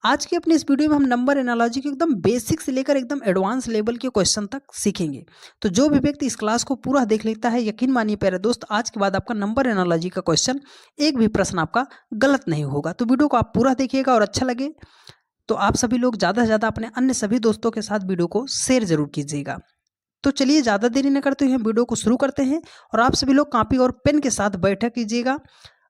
आज की अपनी इस वीडियो में हम नंबर एनालॉजी के एकदम बेसिक से लेकर एकदम एडवांस लेवल के क्वेश्चन तक सीखेंगे। तो जो भी व्यक्ति इस क्लास को पूरा देख लेता है, यकीन मानिए प्यारे दोस्त, आज के बाद आपका नंबर एनालॉजी का क्वेश्चन एक भी प्रश्न आपका गलत नहीं होगा। तो वीडियो को आप पूरा देखिएगा और अच्छा लगे तो आप सभी लोग ज़्यादा से ज़्यादा अपने अन्य सभी दोस्तों के साथ वीडियो को शेयर जरूर कीजिएगा। तो चलिए ज़्यादा देरी न करते हुए हम वीडियो को शुरू करते हैं और आप सभी लोग कॉपी और पेन के साथ बैठा कीजिएगा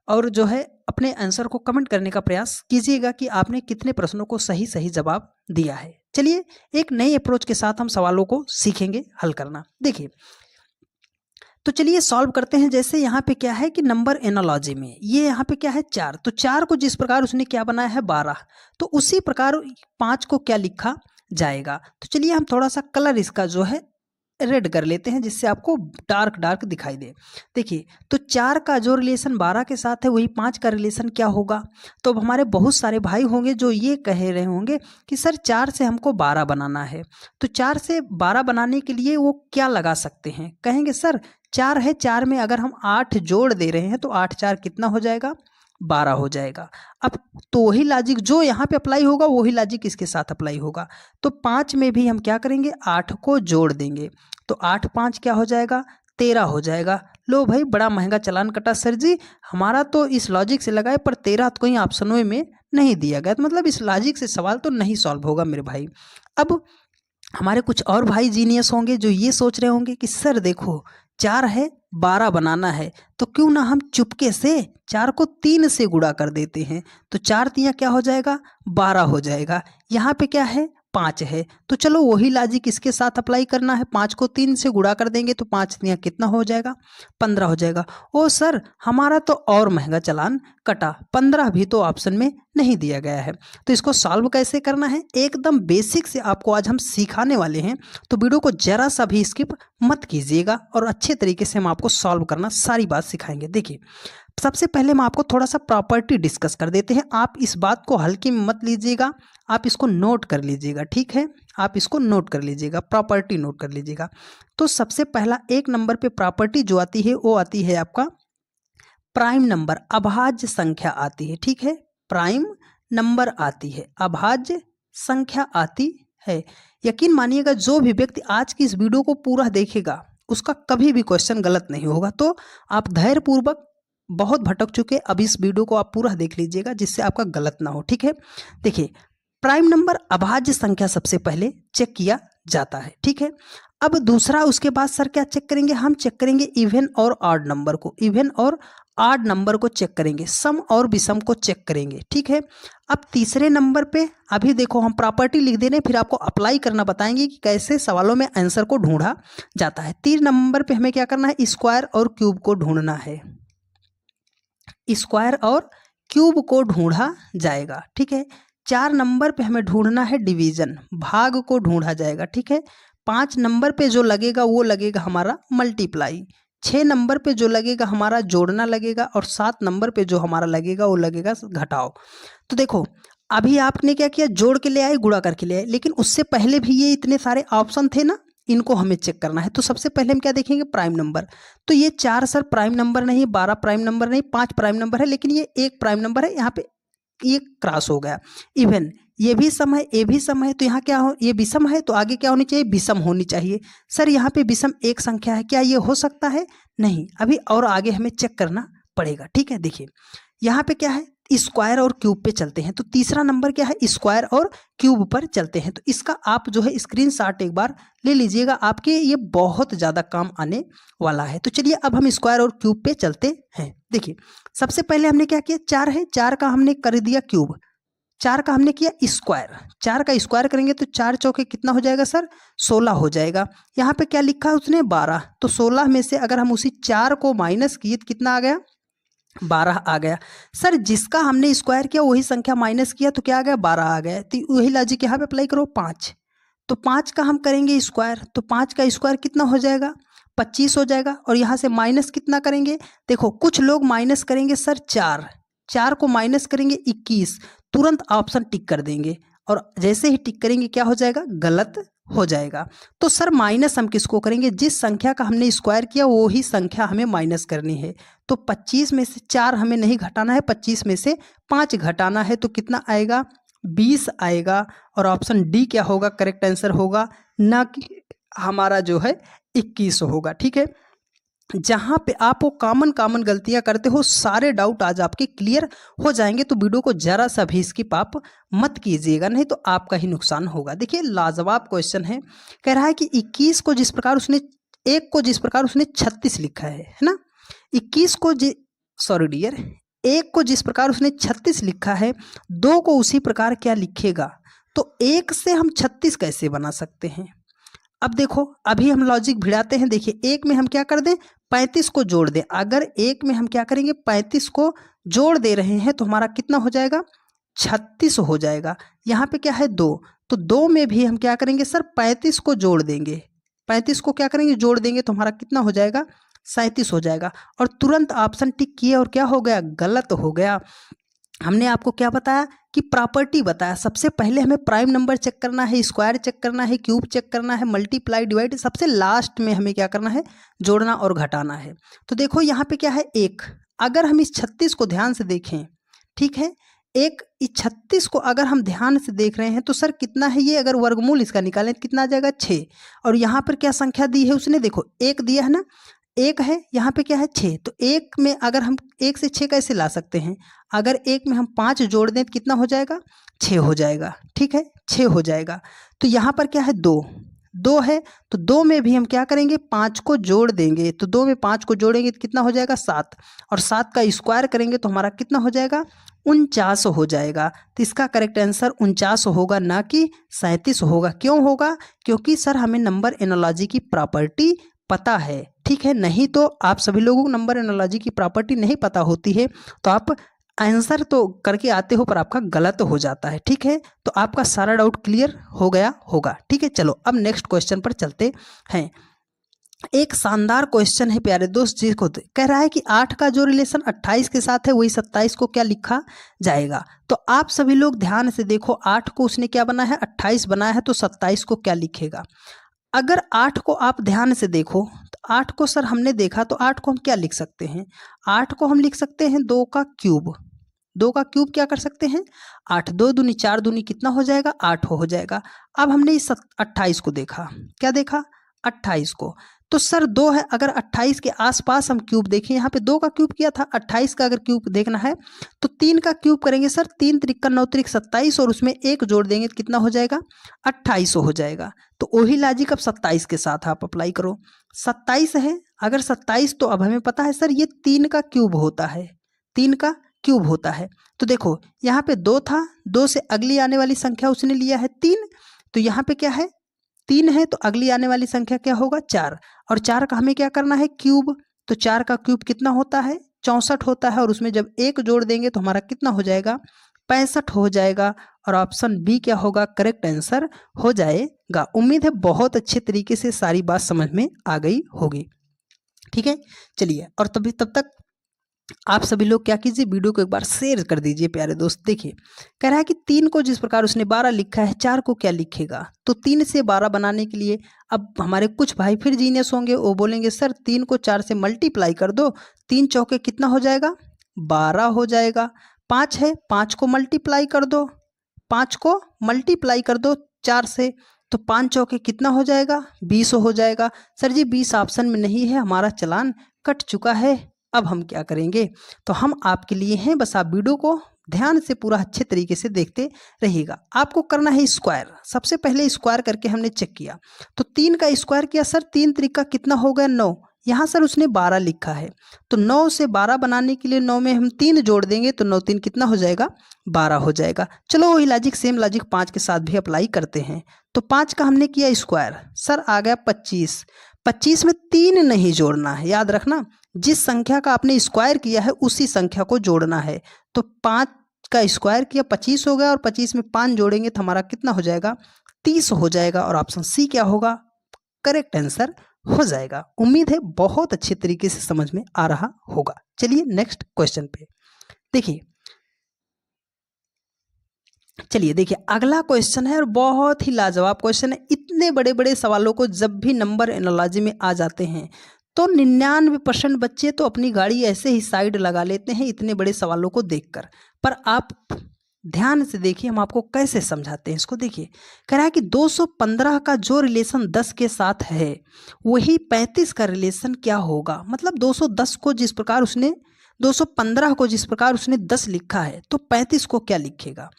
और जो है अपने आंसर को कमेंट करने का प्रयास कीजिएगा कि आपने कितने प्रश्नों को सही सही जवाब दिया है। चलिए एक नई अप्रोच के साथ हम सवालों को सीखेंगे हल करना। देखिए, तो चलिए सॉल्व करते हैं। जैसे यहाँ पे क्या है कि नंबर एनालॉजी में ये यहाँ पे क्या है 4, तो 4 को जिस प्रकार उसने क्या बनाया है 12, तो उसी प्रकार 5 को क्या लिखा जाएगा। तो चलिए हम थोड़ा सा कलर इसका जो है रेड कर लेते हैं जिससे आपको डार्क डार्क दिखाई दे। देखिए, तो 4 का जो रिलेशन 12 के साथ है वही 5 का रिलेशन क्या होगा। तो अब हमारे बहुत सारे भाई होंगे जो ये कह रहे होंगे कि सर 4 से हमको 12 बनाना है, तो 4 से 12 बनाने के लिए वो क्या लगा सकते हैं। कहेंगे सर 4 है, 4 में अगर हम 8 जोड़ दे रहे हैं तो 8 4 कितना हो जाएगा, 12 हो जाएगा। अब तो वही लॉजिक जो यहाँ पे अप्लाई होगा वही लॉजिक इसके साथ अप्लाई होगा। तो 5 में भी हम क्या करेंगे, 8 को जोड़ देंगे, तो 8 5 क्या हो जाएगा, 13 हो जाएगा। लो भाई, बड़ा महंगा चालान कटा सर जी, हमारा तो इस लॉजिक से लगाए पर 13 तो कहीं ऑप्शनों में नहीं दिया गया, तो मतलब इस लॉजिक से सवाल तो नहीं सॉल्व होगा मेरे भाई। अब हमारे कुछ और भाई जीनियस होंगे जो ये सोच रहे होंगे कि सर देखो 4 है, 12 बनाना है, तो क्यों ना हम चुपके से 4 को 3 से गुणा कर देते हैं, तो 4 तिया क्या हो जाएगा, 12 हो जाएगा। यहाँ पे क्या है 5 है, तो चलो वही लॉजिक इसके साथ अप्लाई करना है। 5 को 3 से गुणा कर देंगे तो 5 तिया कितना हो जाएगा, 15 हो जाएगा। ओ सर हमारा तो और महंगा चालान कटा, 15 भी तो ऑप्शन में नहीं दिया गया है। तो इसको सॉल्व कैसे करना है एकदम बेसिक से आपको आज हम सिखाने वाले हैं, तो वीडियो को जरा सा भी स्किप मत कीजिएगा और अच्छे तरीके से हम आपको सॉल्व करना सारी बात सिखाएंगे। देखिए, सबसे पहले हम आपको थोड़ा सा प्रॉपर्टी डिस्कस कर देते हैं। आप इस बात को हल्के में मत लीजिएगा, आप इसको नोट कर लीजिएगा, ठीक है, आप इसको नोट कर लीजिएगा, प्रॉपर्टी नोट कर लीजिएगा। तो सबसे पहला 1 नंबर पे प्रॉपर्टी जो आती है वो आती है आपका प्राइम नंबर, अभाज्य संख्या आती है, ठीक है, प्राइम नंबर आती है, अभाज्य संख्या आती है। यकीन मानिएगा जो भी व्यक्ति आज की इस वीडियो को पूरा देखेगा उसका कभी भी क्वेश्चन गलत नहीं होगा। तो आप धैर्यपूर्वक, बहुत भटक चुके, अब इस वीडियो को आप पूरा देख लीजिएगा जिससे आपका गलत ना हो, ठीक है। देखिए, प्राइम नंबर अभाज्य संख्या सबसे पहले चेक किया जाता है, ठीक है। अब दूसरा उसके बाद सर क्या चेक करेंगे, हम चेक करेंगे इवन और ऑड नंबर को, इवन और ऑड नंबर को चेक करेंगे, सम और विषम को चेक करेंगे, ठीक है। अब तीसरे नंबर पे अभी देखो हम प्रॉपर्टी लिख दे रहे हैं, फिर आपको अप्लाई करना बताएंगे कि कैसे सवालों में आंसर को ढूंढा जाता है। 3 नंबर पे हमें क्या करना है, स्क्वायर और क्यूब को ढूंढना है, स्क्वायर और क्यूब को ढूंढा जाएगा, ठीक है। 4 नंबर पे हमें ढूंढना है डिवीजन, भाग को ढूंढा जाएगा, ठीक है। 5 नंबर पे जो लगेगा वो लगेगा हमारा मल्टीप्लाई, 6 नंबर पे जो लगेगा हमारा जोड़ना लगेगा और 7 नंबर पे जो हमारा लगेगा वो लगेगा घटाओ। तो देखो अभी आपने क्या किया, जोड़ के ले आए, गुणा करके ले आए, लेकिन उससे पहले भी ये इतने सारे ऑप्शन थे ना, इनको हमें चेक करना है। तो सबसे पहले हम क्या देखेंगे, प्राइम नंबर। तो ये 4 सर प्राइम नंबर नहीं, 12 प्राइम नंबर नहीं, 5 प्राइम नंबर है, लेकिन ये 1 प्राइम नंबर है, यहाँ पे ये क्रॉस हो गया। इवन ये भी सम है, ये भी सम है, तो यहाँ क्या हो, ये विषम है तो आगे क्या होनी चाहिए, विषम होनी चाहिए। सर यहाँ पे विषम एक संख्या है, क्या ये हो सकता है, नहीं, अभी और आगे हमें चेक करना पड़ेगा, ठीक है। देखिए यहाँ पे क्या है, स्क्वायर और क्यूब पे चलते हैं, तो तीसरा नंबर क्या है, स्क्वायर और क्यूब पर चलते हैं। तो इसका आप जो है स्क्रीनशॉट एक बार ले लीजिएगा, आपके ये बहुत ज़्यादा काम आने वाला है। तो चलिए अब हम स्क्वायर और क्यूब पे चलते हैं। देखिए सबसे पहले हमने क्या किया, 4 है, 4 का हमने कर दिया क्यूब, 4 का हमने किया स्क्वायर, 4 का स्क्वायर करेंगे तो 4 चौके कितना हो जाएगा सर, 16 हो जाएगा। यहाँ पे क्या लिखा है उसने 12, तो 16 में से अगर हम उसी 4 को माइनस किए तो कितना आ गया, 12 आ गया। सर जिसका हमने स्क्वायर किया वही संख्या माइनस किया तो क्या आ गया, 12 आ गया। तो वही लॉजिक यहाँ पे अप्लाई करो, 5, तो 5 का हम करेंगे स्क्वायर, तो 5 का स्क्वायर कितना हो जाएगा, 25 हो जाएगा। और यहाँ से माइनस कितना करेंगे, देखो कुछ लोग माइनस करेंगे सर 4 को माइनस करेंगे 21, तुरंत ऑप्शन टिक कर देंगे और जैसे ही टिक करेंगे क्या हो जाएगा, गलत हो जाएगा। तो सर माइनस हम किसको करेंगे, जिस संख्या का हमने स्क्वायर किया वो ही संख्या हमें माइनस करनी है। तो 25 में से 4 हमें नहीं घटाना है, 25 में से 5 घटाना है, तो कितना आएगा 20 आएगा और ऑप्शन डी क्या होगा, करेक्ट आंसर होगा, ना कि हमारा जो है 21 होगा। ठीक है, जहाँ पे आप वो कॉमन गलतियाँ करते हो, सारे डाउट आज आपके क्लियर हो जाएंगे। तो वीडियो को जरा सा भी स्किप आप मत कीजिएगा, नहीं तो आपका ही नुकसान होगा। देखिए लाजवाब क्वेश्चन है, कह रहा है कि 21 को जिस प्रकार उसने 1 को जिस प्रकार उसने 36 लिखा है ना, 21 को सॉरी डियर, 1 को जिस प्रकार उसने 36 लिखा है, 2 को उसी प्रकार क्या लिखेगा। तो 1 से हम 36 कैसे बना सकते हैं। अब देखो अभी हम लॉजिक भिड़ाते हैं। देखिए 1 में हम क्या कर दें, 35 को जोड़ दें। अगर 1 में हम क्या करेंगे, 35 को जोड़ दे रहे हैं तो हमारा कितना हो जाएगा, 36 हो जाएगा। यहाँ पे क्या है 2, तो 2 में भी हम क्या करेंगे सर, 35 को जोड़ देंगे। 35 को क्या करेंगे, जोड़ देंगे तो हमारा कितना हो जाएगा, 37 हो जाएगा। और तुरंत ऑप्शन टिक किया और क्या हो गया, गलत हो गया। हमने आपको क्या बताया कि प्रॉपर्टी बताया, सबसे पहले हमें प्राइम नंबर चेक करना है, स्क्वायर चेक करना है, क्यूब चेक करना है, मल्टीप्लाई डिवाइड, सबसे लास्ट में हमें क्या करना है, जोड़ना और घटाना है। तो देखो यहाँ पे क्या है 1, अगर हम इस 36 को ध्यान से देखें, ठीक है, इस 36 को अगर हम ध्यान से देख रहे हैं तो सर कितना है ये, अगर वर्गमूल इसका निकालें तो कितना आ जाएगा 6। और यहाँ पर क्या संख्या दी है उसने, देखो 1 दिया है ना, 1 है, यहाँ पे क्या है 6। तो 1 में अगर हम 1 से 6 कैसे ला सकते हैं, अगर 1 में हम 5 जोड़ दें तो कितना हो जाएगा, 6 हो जाएगा। ठीक है, 6 हो जाएगा। तो यहाँ पर क्या है 2 है, तो 2 में भी हम क्या करेंगे, 5 को जोड़ देंगे। तो 2 में 5 को जोड़ेंगे तो कितना हो जाएगा 7, और 7 का स्क्वायर करेंगे तो हमारा कितना हो जाएगा, 49 हो जाएगा। तो इसका करेक्ट आंसर 49 होगा, ना कि 37 होगा। क्यों होगा, क्योंकि सर हमें नंबर एनालॉजी की प्रॉपर्टी पता है। ठीक है, नहीं तो आप सभी लोगों को नंबर एनालॉजी की प्रॉपर्टी नहीं पता होती है तो आप आंसर तो करके आते हो पर आपका गलत हो जाता है। ठीक है, तो आपका सारा डाउट क्लियर हो गया होगा। ठीक है, चलो अब नेक्स्ट क्वेश्चन पर चलते हैं। एक शानदार क्वेश्चन है प्यारे दोस्त जी को, कह रहा है कि 8 का जो रिलेशन 28 के साथ है वही 27 को क्या लिखा जाएगा। तो आप सभी लोग ध्यान से देखो, 8 को उसने क्या बनाया है, 28 बनाया है, तो 27 को क्या लिखेगा। अगर 8 को आप ध्यान से देखो तो 8 को सर हमने देखा, तो 8 को हम क्या लिख सकते हैं, 8 को हम लिख सकते हैं 2 का क्यूब। 2 का क्यूब क्या कर सकते हैं, 8, 2 दूनी 4 दूनी कितना हो जाएगा, 8 हो जाएगा। अब हमने इस 28 को देखा, क्या देखा, 28 को, तो सर 2 है, अगर 28 के आसपास हम क्यूब देखें, यहाँ पे 2 का क्यूब किया था, 28 का अगर क्यूब देखना है तो 3 का क्यूब करेंगे सर, 3 त्रिक 9 त्रिक 27, और उसमें 1 जोड़ देंगे तो कितना हो जाएगा, 28 हो जाएगा। तो वही लॉजिक अब 27 के साथ आप अप्लाई करो। 27 है, अगर 27, तो अब हमें पता है सर ये 3 का क्यूब होता है, 3 का क्यूब होता है। तो देखो यहाँ पे 2 था, 2 से अगली आने वाली संख्या उसने लिया है 3, तो यहाँ पे क्या है 3 है, तो अगली आने वाली संख्या क्या होगा 4, और 4 का हमें क्या करना है क्यूब। तो 4 का क्यूब कितना होता है, 64 होता है, और उसमें जब 1 जोड़ देंगे तो हमारा कितना हो जाएगा, 65 हो जाएगा। और ऑप्शन बी क्या होगा, करेक्ट आंसर हो जाएगा। उम्मीद है बहुत अच्छे तरीके से सारी बात समझ में आ गई होगी। ठीक है, चलिए, और तब तक आप सभी लोग क्या कीजिए, वीडियो को एक बार शेयर कर दीजिए प्यारे दोस्त। देखिए कह रहा है कि 3 को जिस प्रकार उसने 12 लिखा है, 4 को क्या लिखेगा। तो 3 से 12 बनाने के लिए अब हमारे कुछ भाई फिर जीनियस होंगे, वो बोलेंगे सर 3 को 4 से मल्टीप्लाई कर दो, 3 चौके कितना हो जाएगा, 12 हो जाएगा। 5 है, 5 को मल्टीप्लाई कर दो, 5 को मल्टीप्लाई कर दो 4 से, तो 5 चौके कितना हो जाएगा, 20 हो जाएगा। सर जी 20 ऑप्शन में नहीं है, हमारा चालान कट चुका है, अब हम क्या करेंगे। तो हम आपके लिए हैं, बस आप वीडियो को ध्यान से पूरा अच्छे तरीके से देखते रहिएगा। आपको करना है स्क्वायर, सबसे पहले स्क्वायर करके हमने चेक किया, तो 3 का स्क्वायर किया सर, 3 त्रिका कितना हो गया 9, यहाँ सर उसने 12 लिखा है, तो 9 से 12 बनाने के लिए 9 में हम 3 जोड़ देंगे तो 9 3 कितना हो जाएगा, 12 हो जाएगा। चलो वही लॉजिक, सेम लॉजिक 5 के साथ भी अप्लाई करते हैं। तो 5 का हमने किया स्क्वायर, सर आ गया 25। 25 में 3 नहीं जोड़ना है, याद रखना, जिस संख्या का आपने स्क्वायर किया है उसी संख्या को जोड़ना है। तो 5 का स्क्वायर किया 25 हो गया, और 25 में 5 जोड़ेंगे तो हमारा कितना हो जाएगा, 30 हो जाएगा। और ऑप्शन सी क्या होगा, करेक्ट आंसर हो जाएगा। उम्मीद है बहुत अच्छे तरीके से समझ में आ रहा होगा। चलिए नेक्स्ट क्वेश्चन पे देखिए, चलिए देखिए अगला क्वेश्चन है और बहुत ही लाजवाब क्वेश्चन है। इतने बड़े बड़े सवालों को जब भी नंबर एनालॉजी में आ जाते हैं तो 99% बच्चे तो अपनी गाड़ी ऐसे ही साइड लगा लेते हैं इतने बड़े सवालों को देखकर। पर आप ध्यान से देखिए हम आपको कैसे समझाते हैं इसको। देखिए कह रहा है कि 215 का जो रिलेशन 10 के साथ है वही 35 का रिलेशन क्या होगा। मतलब 210 को जिस प्रकार उसने 215 को जिस प्रकार उसने 10 लिखा है तो 35 को क्या लिखेगा।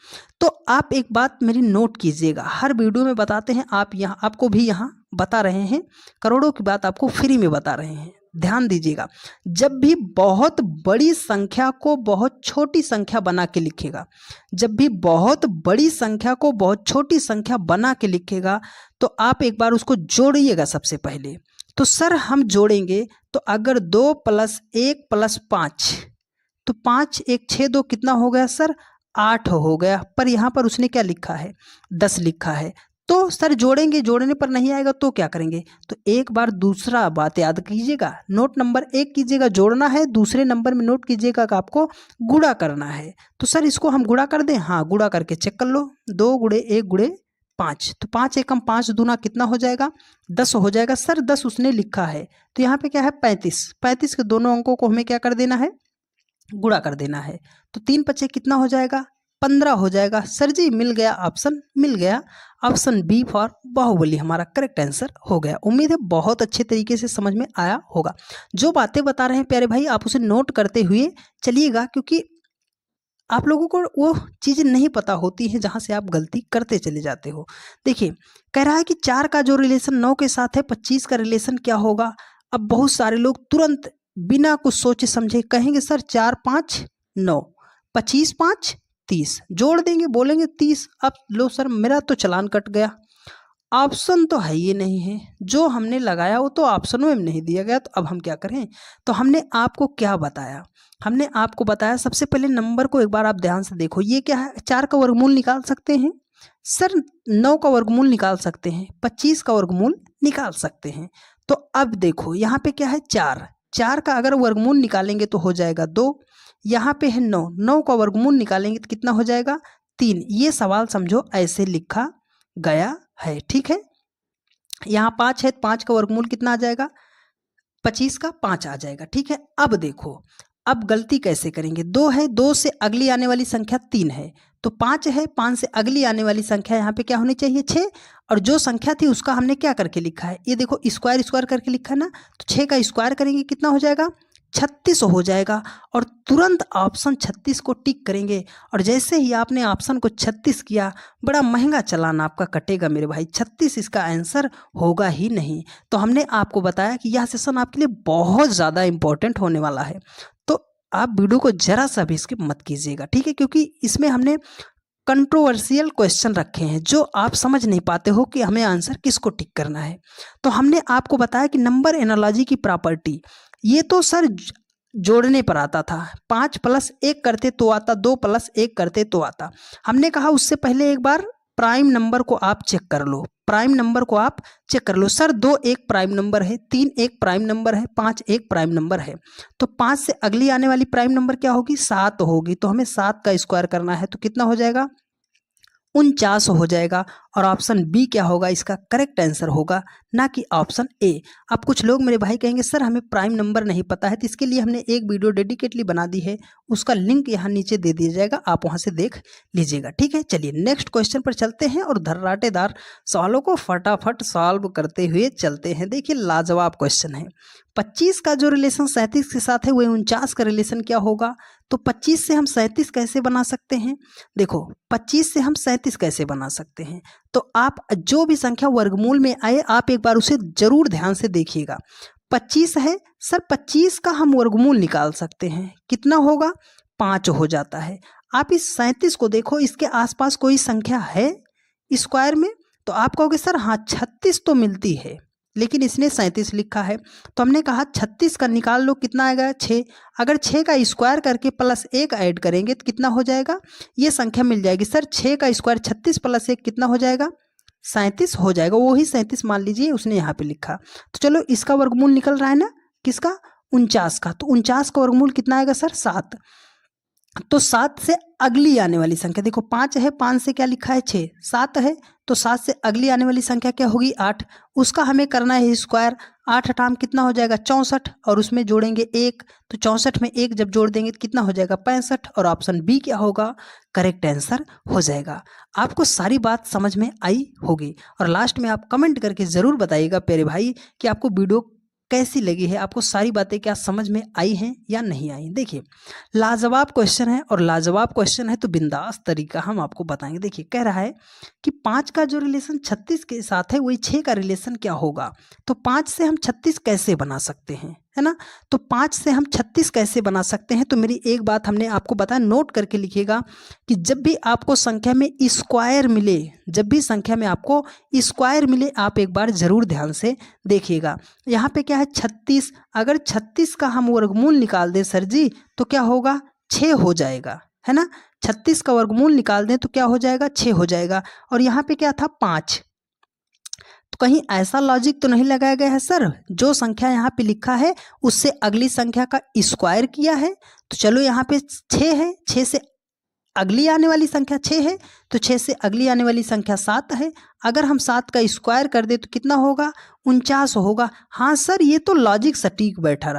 तो आप एक बात मेरी नोट कीजिएगा, हर वीडियो में बताते हैं, आप यहाँ आपको भी यहाँ बता रहे हैं, करोड़ों की बात आपको फ्री में बता रहे हैं। ध्यान दीजिएगा, जब भी बहुत बड़ी संख्या को बहुत छोटी संख्या बना के लिखेगा, जब भी बहुत बड़ी संख्या को बहुत छोटी संख्या बना के लिखेगा तो आप एक बार उसको जोड़िएगा सबसे पहले। तो सर हम जोड़ेंगे तो अगर 2 + 1 + 5 तो 5 1 6 2 कितना हो गया सर 8 हो गया। पर यहाँ पर उसने क्या लिखा है 10 लिखा है। तो सर जोड़ेंगे, जोड़ने पर नहीं आएगा तो क्या करेंगे। तो एक बार दूसरा बात याद कीजिएगा, नोट नंबर 1 कीजिएगा जोड़ना है, दूसरे नंबर में नोट कीजिएगा कि आपको गुणा करना है। तो सर इसको हम गुणा कर दें, हाँ गुणा करके चेक कर लो, 2 × 1 × 5 तो 5 एकम 5 दूना कितना हो जाएगा 10 हो जाएगा। सर 10 उसने लिखा है तो यहाँ पे क्या है 35, 35 के दोनों अंकों को हमें क्या कर देना है गुणा कर देना है। तो 3 × 5 कितना हो जाएगा 15 हो जाएगा। सर जी मिल गया, ऑप्शन मिल गया, ऑप्शन बी फॉर बाहुबली हमारा करेक्ट आंसर हो गया। उम्मीद है बहुत अच्छे तरीके से समझ में आया होगा। जो बातें बता रहे हैं प्यारे भाई आप उसे नोट करते हुए चलिएगा, क्योंकि आप लोगों को वो चीज़ें नहीं पता होती हैं जहाँ से आप गलती करते चले जाते हो। देखिए कह रहा है कि 4 का जो रिलेशन 9 के साथ है 25 का रिलेशन क्या होगा। अब बहुत सारे लोग तुरंत बिना कुछ सोचे समझे कहेंगे सर 4 5 9 25 5 30 जोड़ देंगे, बोलेंगे 30। अब लो सर मेरा तो चालान कट गया, ऑप्शन तो है ये नहीं है, जो हमने लगाया वो तो ऑप्शनों में नहीं दिया गया, तो अब हम क्या करें। तो हमने आपको क्या बताया, हमने आपको बताया सबसे पहले नंबर को एक बार आप ध्यान से देखो, ये क्या है 4 का वर्गमूल निकाल सकते हैं सर, 9 का वर्गमूल निकाल सकते हैं, 25 का वर्गमूल निकाल सकते हैं। तो अब देखो यहाँ पे क्या है 4 का अगर वर्गमूल निकालेंगे तो हो जाएगा 2, यहाँ पे है 9 का वर्गमूल निकालेंगे तो कितना हो जाएगा 3। ये सवाल समझो ऐसे लिखा गया है, ठीक है। यहाँ 5 है, 5 का वर्गमूल कितना आ जाएगा 25 का 5 आ जाएगा, ठीक है। अब देखो अब गलती कैसे करेंगे, 2 है, 2 से अगली आने वाली संख्या 3 है, तो 5 है, 5 से अगली आने वाली संख्या यहाँ पे क्या होनी चाहिए 6, और जो संख्या थी उसका हमने क्या करके लिखा है, ये देखो स्क्वायर स्क्वायर करके लिखा है ना, तो 6 का स्क्वायर करेंगे कितना हो जाएगा 36 हो जाएगा। और तुरंत ऑप्शन 36 को टिक करेंगे, और जैसे ही आपने ऑप्शन को 36 किया बड़ा महंगा चालान आपका कटेगा मेरे भाई, 36 इसका आंसर होगा ही नहीं। तो हमने आपको बताया कि यह सेशन आपके लिए बहुत ज़्यादा इंपॉर्टेंट होने वाला है, तो आप वीडियो को जरा सा भी स्किप मत कीजिएगा, ठीक है, क्योंकि इसमें हमने कंट्रोवर्शियल क्वेश्चन रखे हैं जो आप समझ नहीं पाते हो कि हमें आंसर किसको टिक करना है। तो हमने आपको बताया कि नंबर एनालॉजी की प्रॉपर्टी, ये तो सर जोड़ने पर आता था, 5 + 1 करते तो आता, 2 + 1 करते तो आता। हमने कहा उससे पहले एक बार प्राइम नंबर को आप चेक कर लो, प्राइम नंबर को आप चेक कर लो। सर 2 एक प्राइम नंबर है, 3 एक प्राइम नंबर है, 5 एक प्राइम नंबर है, तो 5 से अगली आने वाली प्राइम नंबर क्या होगी 7 होगी, तो हमें 7 का स्क्वायर करना है, तो कितना हो जाएगा 49 हो जाएगा। और ऑप्शन बी क्या होगा इसका करेक्ट आंसर होगा, ना कि ऑप्शन ए। अब कुछ लोग मेरे भाई कहेंगे सर हमें प्राइम नंबर नहीं पता है, तो इसके लिए हमने एक वीडियो डेडिकेटली बना दी है, उसका लिंक यहाँ नीचे दे दिया जाएगा, आप वहाँ से देख लीजिएगा, ठीक है। चलिए नेक्स्ट क्वेश्चन पर चलते हैं और धर्राटेदार सवालों को फटाफट सॉल्व करते हुए चलते हैं। देखिए लाजवाब क्वेश्चन है, 25 का जो रिलेशन 37 के साथ है वही 49 का रिलेशन क्या होगा। तो 25 से हम 37 कैसे बना सकते हैं, देखो 25 से हम 37 कैसे बना सकते हैं। तो आप जो भी संख्या वर्गमूल में आए आप एक बार उसे जरूर ध्यान से देखिएगा। 25 है सर, 25 का हम वर्गमूल निकाल सकते हैं, कितना होगा 5 हो जाता है। आप इस 37 को देखो, इसके आसपास कोई संख्या है स्क्वायर में, तो आप कहोगे सर हाँ 36 तो मिलती है, लेकिन इसने 37 लिखा है, तो हमने कहा 36 का निकाल लो, कितना आएगा 6। अगर 6 का स्क्वायर करके +1 ऐड करेंगे तो कितना हो जाएगा, ये संख्या मिल जाएगी। सर 6 का स्क्वायर 36 + 1 कितना हो जाएगा 37 हो जाएगा, वही 37 मान लीजिए उसने यहाँ पे लिखा। तो चलो इसका वर्गमूल निकल रहा है ना, किसका 49 का, तो 49 का वर्गमूल कितना आएगा सर 7। तो 7 से अगली आने वाली संख्या देखो 5 है, 5 से क्या लिखा है 6, 7 है, तो 7 से अगली आने वाली संख्या क्या होगी 8, उसका हमें करना है स्क्वायर। 8 8 कितना हो जाएगा 64 और उसमें जोड़ेंगे 1, तो 64 में 1 जब जोड़ देंगे तो कितना हो जाएगा 65 और ऑप्शन बी क्या होगा करेक्ट आंसर हो जाएगा। आपको सारी बात समझ में आई होगी और लास्ट में आप कमेंट करके ज़रूर बताइएगा प्यारे भाई कि आपको वीडियो कैसी लगी है, आपको सारी बातें क्या समझ में आई हैं या नहीं आई। देखिए लाजवाब क्वेश्चन है और लाजवाब क्वेश्चन है तो बिंदास तरीका हम आपको बताएंगे। देखिए कह रहा है कि 5 का जो रिलेशन 36 के साथ है वही 6 का रिलेशन क्या होगा। तो 5 से हम 36 कैसे बना सकते हैं, है ना। तो 5 से हम 36 कैसे बना सकते हैं, तो मेरी एक बात हमने आपको बताया, नोट करके लिखिएगा कि जब भी आपको संख्या में स्क्वायर मिले, जब भी संख्या में आपको स्क्वायर मिले आप एक बार जरूर ध्यान से देखिएगा। यहाँ पे क्या है 36, अगर 36 का हम वर्गमूल निकाल दें सर जी तो क्या होगा 6 हो जाएगा, है ना। 36 का वर्गमूल निकाल दें तो क्या हो जाएगा 6 हो जाएगा। और यहाँ पे क्या था 5, तो कहीं ऐसा लॉजिक तो नहीं लगाया गया है सर जो संख्या यहाँ पे लिखा है उससे अगली संख्या का स्क्वायर किया है। तो चलो यहाँ पे 6 है, 6 से अगली आने वाली संख्या 6 है, तो 6 से अगली आने वाली संख्या 7 है। अगर हम 7 का स्क्वायर कर दे तो कितना होगा 49 होगा। हाँ सर ये तो लॉजिक सटीक बैठा रहा।